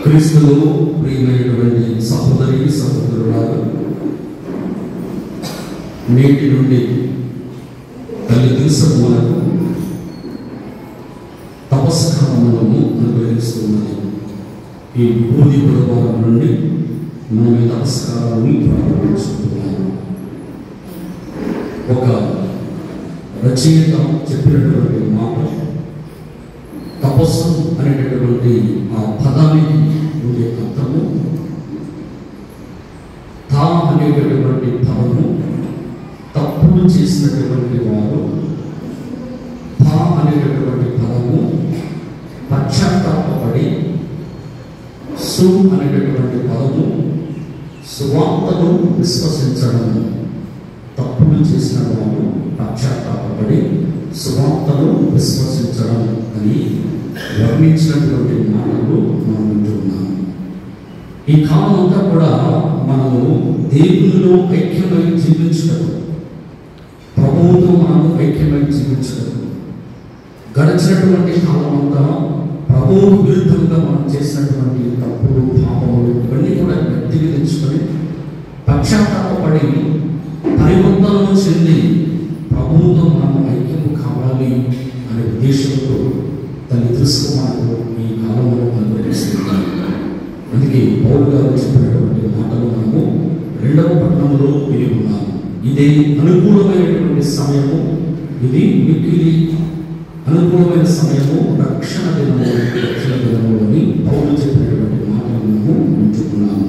క్రీస్తులో ప్రియమైనటువంటి సహోదరి సహోదరులారా, నేటి నుండి తల్లి దివసములకు తపస్కాలములను అనుగ్రహిస్తున్నది. ఈ భూమి బుధవారం నుండి మనం ఈ తపస్కారాన్ని ప్రారంభించుకుంటున్నాము. ఒక రచయిత చెప్పినటువంటి మాట, తపస్సు అనేటటువంటి ఆ పదానికి ఉండే అర్థము, తా అనేటటువంటి పదము తప్పులు చేసినటువంటి వారు, భా అనేటటువంటి పదము పశ్చాత్తాపపడి, సు అనేటటువంటి పదము సువార్తను విశ్వసించడం. తప్పులు చేసిన వారు పశ్చాత్తాపపడి సువార్తను విశ్వసించడం అని వర్ణించినటువంటి మాటలు మనం వింటున్నాము. ఈ కాలం అంతా కూడా మనము దేవునిలో ఐక్యమై జీవించడం, ప్రభువుతో మనము ఐక్యమై జీవించడం, గడిచినటువంటి కాలం అంతా ప్రభువు విరుద్ధంగా మనం చేసినటువంటి తప్పులు పాపములు ఇవన్నీ కూడా వ్యక్తిగతించుకొని పశ్చాత్తాపపడి పరివర్తనను చెంది ప్రభువుతో మనం ఐక్యం కావాలి అనే ఉద్దేశంతో తల్లి దృష్టి మనకు ఈ కాలంలో అనుగ్రహిస్తున్నారు. అందుకే పౌలు గారు చెప్పినటువంటి మాటలు మనము 2వ పట్టణంలో విని ఉన్నాము. ఇదే అనుకూలమైనటువంటి సమయము, ఇది మిక్కిలి అనుకూలమైన సమయము, రక్షణ దినము, రక్షణ దినము అని పౌలు చెప్పినటువంటి మాటలు మనము వింటున్నాము.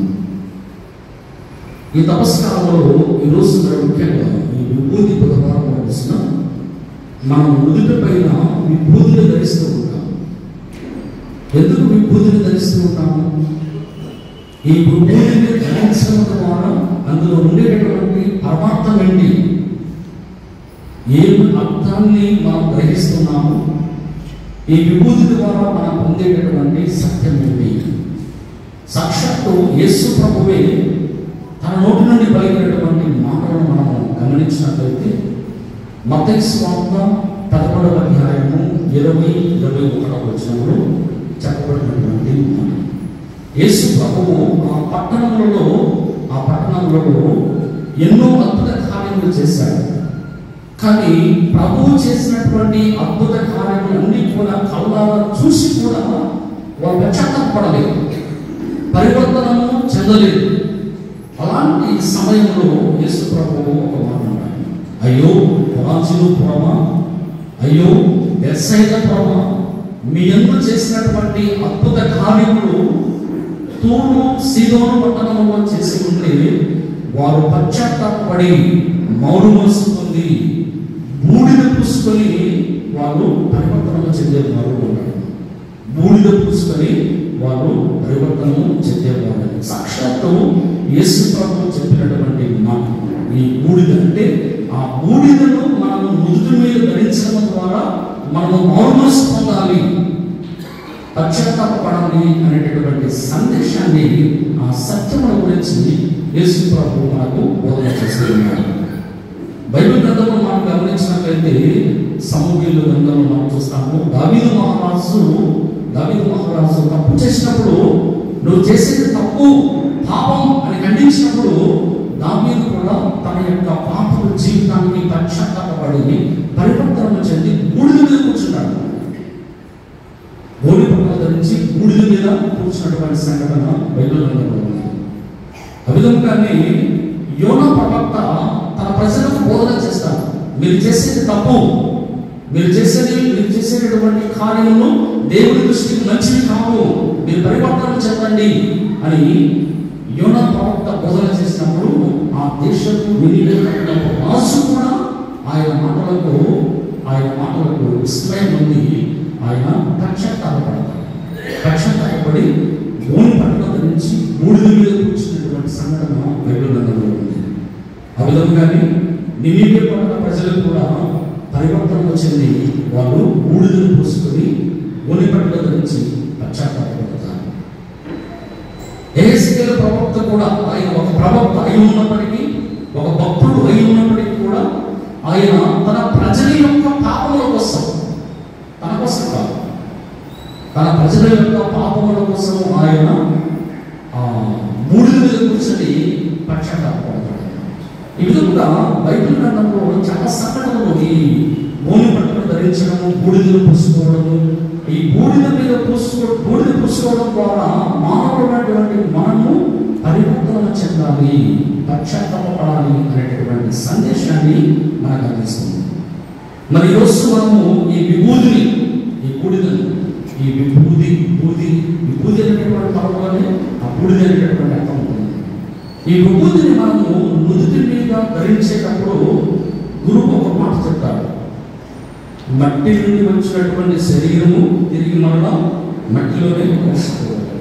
ఈ తపస్కాలంలో ఈరోజు ముఖ్యంగా ఈ విభూతి బుధవారం వచ్చిన మనం నుదుటి పైన విభూతిని ధరిస్తూ ఉంటాము. ఎందుకు విభూతిని ధరిస్తూ ఉంటాము? ఈ విభూతిని ధరించడం ద్వారా అందులో ఉండేటటువంటి పరమార్థం ఏంటి, ఏమి అర్థాన్ని మనం గ్రహిస్తున్నాము, ఈ విభూతి ద్వారా మనం పొందేటటువంటి సత్యం ఏంటి? సాక్షాత్తు యేసు ప్రభువే తన నోటి నుండి పలికినటువంటి మాటలను మనం గమనించినట్లయితే మత్తయి సువార్త 11వ అధ్యాయము 20-21 వచనంలో చెప్పబడినటువంటి మాట. యేసు ప్రభువు ఆ పట్టణంలో ఎన్నో అద్భుత కార్యములు చేశాడు. కానీ ప్రభువు చేసినటువంటి అద్భుత కార్యములన్నీ కూడా కళ్ళారా చూసి కూడా వాళ్ళు పశ్చాత్తాపపడలేదు, పరివర్తనము చెందలేదు. అలాంటి సమయంలో యేసు ప్రభువు ఒక మాట అన్నాడు, అయ్యో కొరాజీను పురమా, అయ్యో బెత్సయిదా పురమా, మీ యందు చేసినటువంటి అద్భుత కార్యములు తూరు సీదోను పట్టణంలో చేసి ఉంటే వారు పశ్చాత్తాపపడి మారు మనసు పొంది బూడిద పూసుకొని వారు పరివర్తనము చెందేవారు అన్నాడు. బూడిద పూసుకొని వారు పరివర్తనము చెందేవారు. సాక్షాత్తు యేసు ప్రభువు చెప్పినటువంటి మాట. ఈ బూడిద అంటే ఆ బూడిదను మనము నుదుటి మీద ధరించడం ద్వారా మనము మారు మనసు పొందాలి, పశ్చాత్తాపపడాలి అనేటటువంటి సందేశాన్ని, ఆ సత్యముల గురించి యేసు ప్రభువు మనకు బోధన చేస్తున్నాడు. బైబిల్ గ్రంథంలో మనం గమనించినట్లయితే సమూయేలు గ్రంథంలో మనం చూస్తాము, దావీదు మహారాజు తప్పు చేసినప్పుడు, నువ్వు చేసేది తప్పు పాపం అని ఖండించినప్పుడు దావీదు కూడా తన యొక్క పాపపు జీవితానికి పశ్చాత్తాపపడి పరివర్తన చెంది బూడిద మీద కూర్చున్నాడు. గోడి పట్టణ ధరించి బూడిద మీద కూర్చున్నటువంటి సంఘటన బైబిల్ గ్రంథంలో ఉంది. ఆ విధంగానే యోనా ప్రవక్త తన ప్రజలకు బోధన చేస్తాడు, మీరు చేసేది తప్పు, మీరు చేసేటటువంటి కార్యములు దేవుడి దృష్టికి మంచివి కావు, మీరు పరివర్తన చెందండి అని యోనా ప్రవక్త బోధన చేసినప్పుడు ఆ దేశపు రాజు కూడా ఆయన మాటలకు విస్మయం ఉంది. ఆయన పశ్చాత్తాపపడి గోని పట్టణ నుంచి బూడిద మీద కూర్చున్నటువంటి సంఘటన బైబిల్ గ్రంథంలో ఉంది. ఆ విధంగానే నినివే పట్టణ ప్రజలు కూడా పరివర్తన చెంది వాళ్ళు బూడిదను పూసుకొని గోని పట్టణ నుంచి పశ్చాత్తాపపడతారు. యెహెజ్కేలు ప్రవక్త కూడా, ఆయన ఒక ప్రవక్త అయి ఉన్నప్పటికీ, ఒక భక్తుడు అయి ఉన్నప్పటికీ కూడా ఆయన తన ప్రజల యొక్క పాపముల కోసం, తన కోసం కాదు, తన ప్రజల యొక్క పాపముల కోసం ఆయన బూడిద మీద కూర్చొని పశ్చాత్తాపడతాడు. ఈ విధంగా బైబిల్ గ్రంథంలో చాలా సంఘటనలు ఈ భూమి బట్టలు ధరించడము, బూడిదను పూసుకోవడము, ఈ బూడిద మీద బూడిద పూసుకోవడం ద్వారా మానవుడైనటువంటి మనము పరివర్తన చెందాలి, పశ్చాత్తాపడాలి అనేటటువంటి సందేశాన్ని మనకు అందిస్తుంది. మరి ఈరోజు మనము ఈ విభూతిని, ఈ బూడిదను, ఈ విభూతి అనేటటువంటి పరంలోనే ఆ బూడిద అనేటటువంటి అర్థం ఉంటుంది. ఈ విభూతిని మనము నుదుటి మీద ధరించేటప్పుడు గురువు ఒక మాట చెప్తాడు, మట్టి నుండి వచ్చినటువంటి శరీరము తిరిగి మరలా మట్టిలోనే కలిసిపోవాలి.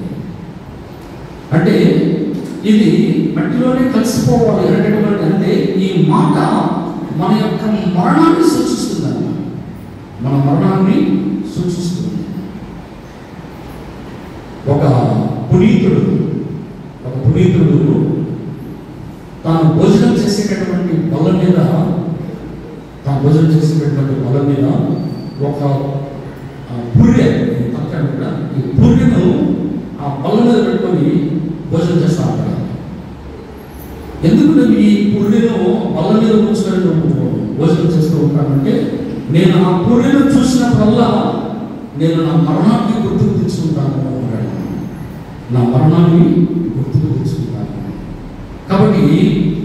అంటే ఇది మట్టిలోనే కలిసిపోవాలి అనేటటువంటి, అంటే ఈ మాట మన యొక్క మరణాన్ని సూచిస్తుంది, మన మరణాన్ని సూచిస్తుంది. ఒక పునీతుడు తాను భోజనం చేసేటటువంటి బల్ల మీద ఒక పుర్రె పక్కన ఈ పుర్రెను ఆ బల్ల మీద పెట్టుకొని భోజనం చేస్తా ఉంటాడు. ఎందుకు నువ్వు ఈ పుర్రెను బల్ల మీద కూర్చొని భోజనం చేస్తూ ఉంటానంటే, నేను ఆ పుర్రెను చూసినప్పుడల్లా నేను నా మరణాన్ని గుర్తుకు తెచ్చుకుంటాను అన్నాడు. నా మరణాన్ని గుర్తుకు తెచ్చుకుంటాను. కాబట్టి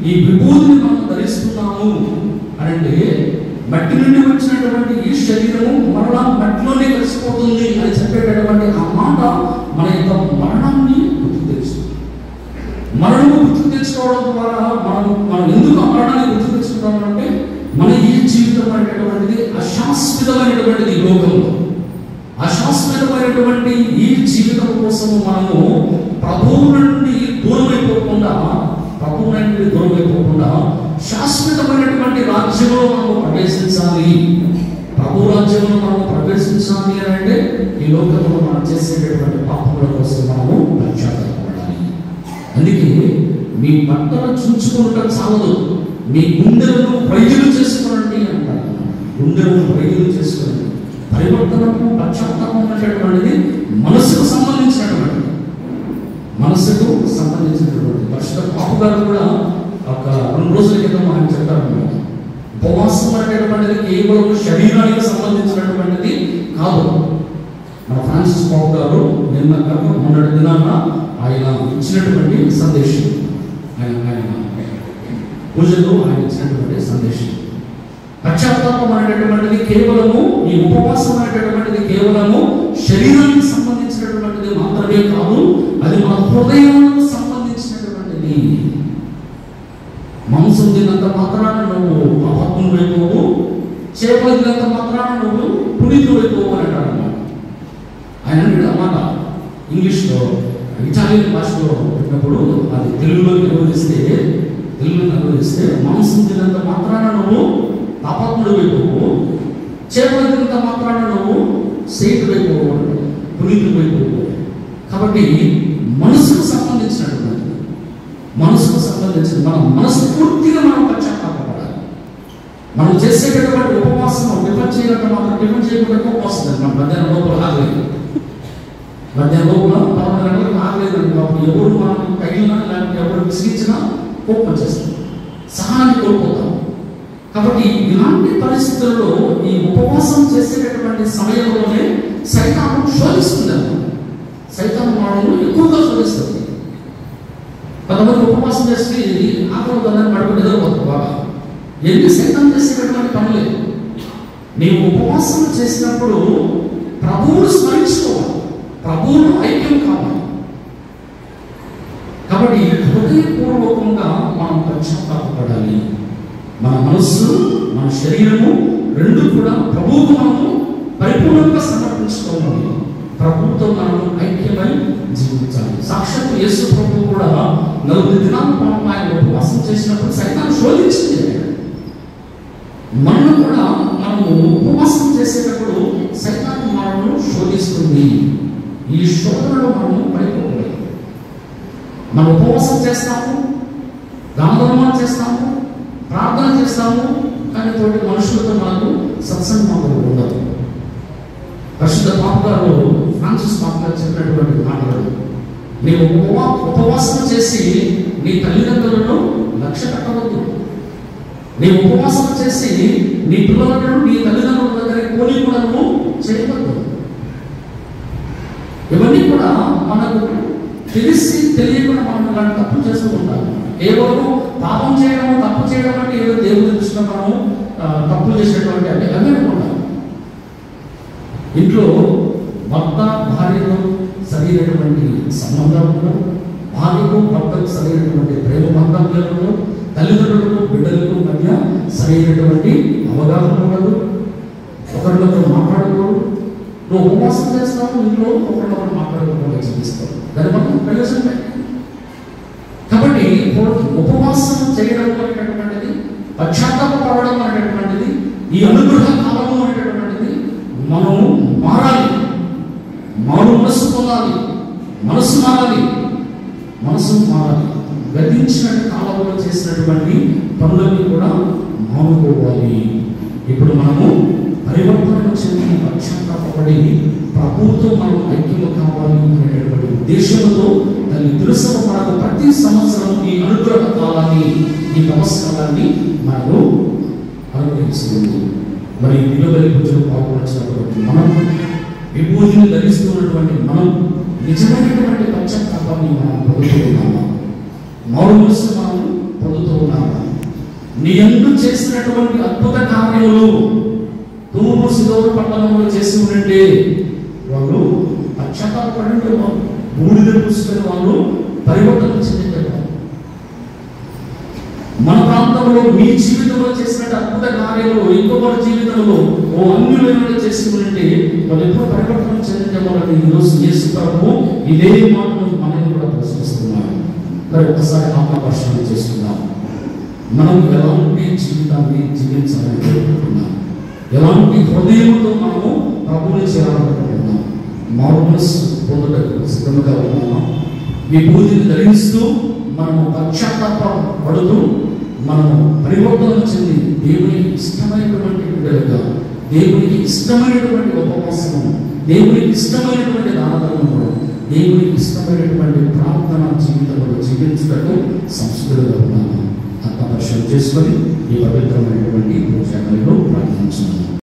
ఈ విభూతిని మనం ధరిస్తున్నాము అంటే మట్టి నుండి వచ్చినటువంటి ఈ శరీరము మరలా మట్టిలోనే కలిసిపోతుంది అని చెప్పేటటువంటి ఆ మాట మన యొక్క మరణాన్ని గుర్తు తెచ్చుకుంది. మరణము గుర్తు తెచ్చుకోవడం ద్వారా మనం ఎందుకు ఆ మరణాన్ని గుర్తు తెచ్చుకుంటామంటే, మన ఈ జీవితం అనేటటువంటిది అశాశ్వతమైనటువంటిది. ఈ లోకంలో అశాశ్వతమైనటువంటి ఈ జీవితం కోసము మనము ప్రభువు నుండి దూరమైపోకుండా శాశ్వతమైనటువంటి రాజ్యంలో మనము ప్రవేశించాలి. ప్రభు రాజ్యంలో మనము ప్రవేశించాలి అని అంటే ఈ లోకంలో మనం చేసేటటువంటి పాపముల కోసం మనము పశ్చాత్తాపడాలి. అందుకే మీ బట్టలు చుంచుకుంటాం చాలదు, మీ గుండెలను వైద్యులు చేసుకోండి అంటారు. గుండెలను వైద్యులు చేసుకోండి. పరివర్తనము, పశ్చాత్తాపం అనేటటువంటిది మనసుకు సంబంధించినటువంటి పరిశుద్ధ పాపు గారు కూడా ఒక 2 రోజుల క్రితం ఆయన చెప్పారు, ఉపవాసం అనేటటువంటిది కేవలం శరీరానికి సంబంధించినటువంటిది కాదు. మన ఫ్రాన్సిస్ పాపు గారు మొన్నటి దినాన ఆయన ఇచ్చినటువంటి సందేశం, ఆయన పూజలో ఆయన ఇచ్చినటువంటి సందేశం, పశ్చాత్తాపం అనేటటువంటిది కేవలము, ఈ ఉపవాసం అనేటటువంటిది కేవలము శరీరానికి సంబంధించినటువంటిది మాత్రమే కాదు, అది మన హృదయానికి సంబంధించినటువంటిది. మాంసం తిన్నంత మాత్రాన నువ్వు పాపాత్ముడు అయిపోవు, చేపలు తిన్నంత మాత్రాన నువ్వు పునీతుడు అయిపోవు అని అంటాడు అన్నమాట. ఆయన అన్నమాట ఇంగ్లీష్లో, ఇటాలియన్ భాషలో పెట్టినప్పుడు అది తెలుగులోకి అనువదిస్తే మాంసం తిన్నంత మాత్రాన నువ్వు పాపాత్ముడు అయిపోవు, చేపలు తిన్నంత మాత్రాన నువ్వు సేతుడు అయిపోవు, పునీతుడు అయిపోవు. కాబట్టి మనసుకు సంబంధించిన మన మనస్ఫూర్తిగా మనం పశ్చాత్తాపడాలి. మనం చేసేటటువంటి ఉపవాసం టిఫిన్ చేయకుండా ఉపవాసం మన మధ్యాహ్నం లోపల ఆగలేదు, మధ్యాహ్నం లోపల 11 గంటలకు ఆగలేదండి. అప్పుడు ఎవరు మనం తగిలినా లేకపోతే ఎవరు విసిగించినా కోపం చేస్తాం, సహనాన్ని కోల్పోతాం. కాబట్టి ఇలాంటి పరిస్థితుల్లో ఈ ఉపవాసం చేసేటటువంటి సమయంలోనే సైతాను శోధిస్తుంది. సైతాను వాళ్ళను ఎక్కువగా శోధిస్తుంది. కొంతమంది ఉపవాసం చేసి ఆకలిదాన్ని పడుకుని నిద్రపోతారు బాగా. ఎన్ని సైతాన్ని చేసేటటువంటి పనులే. నీవు ఉపవాసం చేసినప్పుడు ప్రభువును స్మరించుకోవాలి, ప్రభువును ఐక్యం కావాలి. కాబట్టి హృదయపూర్వకంగా మనం పశ్చాత్తాపడాలి. మన మనస్సు, మన శరీరము రెండు కూడా ప్రభువుకు మనము పరిపూర్ణంగా సమర్పించుకోవాలి. ప్రభుత్వం మనం ఐక్యమై జీవించాలి. సాక్షాత్ యేసు ప్రభువు కూడా 40 దినాల పాటు ఆయన ఉపవాసం చేసినప్పుడు సైతాన్ని శోధించింది. మనం కూడా మనము ఉపవాసం చేసేటప్పుడు సైతాన్ని మనము శోధిస్తుంది. ఈ శోధనలో మనము పడిపోకూడదు. మనం ఉపవాసం చేస్తాము, దానధర్మాలు చేస్తాము, ప్రార్థన చేస్తాము, కానీ తోటి మనుషులతో మనకు సత్సంగం ఉండదు. పరిశుద్ధ పాపు గారు ఫ్రాన్సిస్ పాప చెప్పినటువంటి మాటలు, నీవు ఉపవాసం చేసి నీ తల్లిదండ్రులను లక్ష్య కట్టవద్దు. నీ ఉపవాసం చేసి నీ పిల్లలను నీ తల్లిదండ్రుల దగ్గరికి పోనీ కూడా నువ్వు చేయవద్దు. ఇవన్నీ కూడా మనకు తెలిసి తెలియకుండా మనం ఇలాంటి తప్పు చేస్తూ ఉంటాము. కేవలం పాపం చేయడము, తప్పు చేయడం అంటే ఏదో దేవుడి దృష్టిలో మనము తప్పులు చేసేటువంటి అంటే అవి అనుకుంటాం. ఇంట్లో భర్త భార్యతో సరైనటువంటి సంబంధాలు, భార్యకు భర్తకు సరైనటువంటి ప్రేమ బంధాలు, తల్లిదండ్రులకు బిడ్డలకు మధ్య సరైనటువంటి అవగాహన ఉండదు. ఒకరినొకరు మాట్లాడుకోరు. నువ్వు ఉపవాసం చేస్తావు, ఇంట్లో ఒకరినొకరు మాట్లాడుకోకుండా జీవిస్తావు. దానివల్ల ప్రయోజనమే. కాబట్టి ఉపవాసం చేయడం అనేటటువంటిది, పశ్చాత్తాపడడం అనేటటువంటిది, ఈ అనుగ్రహ కాలము అనేటటువంటిది మనం మారాలి. మారు మనసు పొందాలి, మనసు మారాలి, మనసు మారాలి. గతించిన కాలంలో చేసినటువంటి పనులన్నీ కూడా మానుకోవాలి. ఇప్పుడు మనము పరివర్తన చెంది పశ్చాత్తాపడి ప్రభుత్వం మనం ఐక్యము కావాలి అనేటటువంటి ఉద్దేశంతో తల్లి తెలుసు మనకు ప్రతి సంవత్సరం ఈ అనుగ్రహ కాలాన్ని, ఈ నమస్కారాన్ని మనకు అనుగ్రహిస్తుంది. మరి నిలబడి పూజలు పాల్గొనచ్చినటువంటి మనం, విభూతిని ధరిస్తున్నటువంటి మనం నిజమైనటువంటి పశ్చాత్తాపాన్ని మనం పొందుతూ ఉన్నామా? మారు మనసు మనం పొందుతూ ఉన్నామా? నీ యందు చేసినటువంటి అద్భుత కార్యములు తూర్పు సిదోరు పట్టణంలో చేసి ఉంటే వాళ్ళు పశ్చాత్తాపడి బూడిద పూసుకొని వాళ్ళు పరివర్తన చెందించారు. మన ప్రాంతంలో మీ జీవితంలో చేసినట్టు అద్భుత కార్యములు ఇంకొకరి జీవితంలో ఓ అన్యులైన చేసి ఉంటే వాళ్ళు ఎప్పుడు పరివర్తన చెందించాలని ఈరోజు యేసు ప్రభువు ఇదే మాటను మనల్ని కూడా ప్రశ్నిస్తున్నారు. మరి ఒకసారి ఆత్మపరిశీలన చేసుకుందాం. మనం ఎలాంటి జీవితాన్ని జీవించాలని కోరుకుంటున్నాం? ఎలాంటి హృదయంతో మనము ప్రభువుని చేయాలనుకుంటున్నాం? మారు మనసు పొందుటకు సిద్ధంగా ఉన్నామా? విభూతిని ధరిస్తూ మనము పశ్చాత్తాప పడుతూ మనము పరివర్తన చెంది దేవునికి ఇష్టమైనటువంటి బిడ్డలుగా, దేవునికి ఇష్టమైనటువంటి ఉపవాసము, దేవునికి ఇష్టమైనటువంటి దానధర్మము, దేవునికి ఇష్టమైనటువంటి ప్రార్థన జీవితంలో జీవించుటకు సంస్కృతిగా ఉన్నాము. ఆత్మపరిశీలన చేసుకొని ఈ పవిత్రమైనటువంటి పూజాలో ప్రార్థించున్నాము.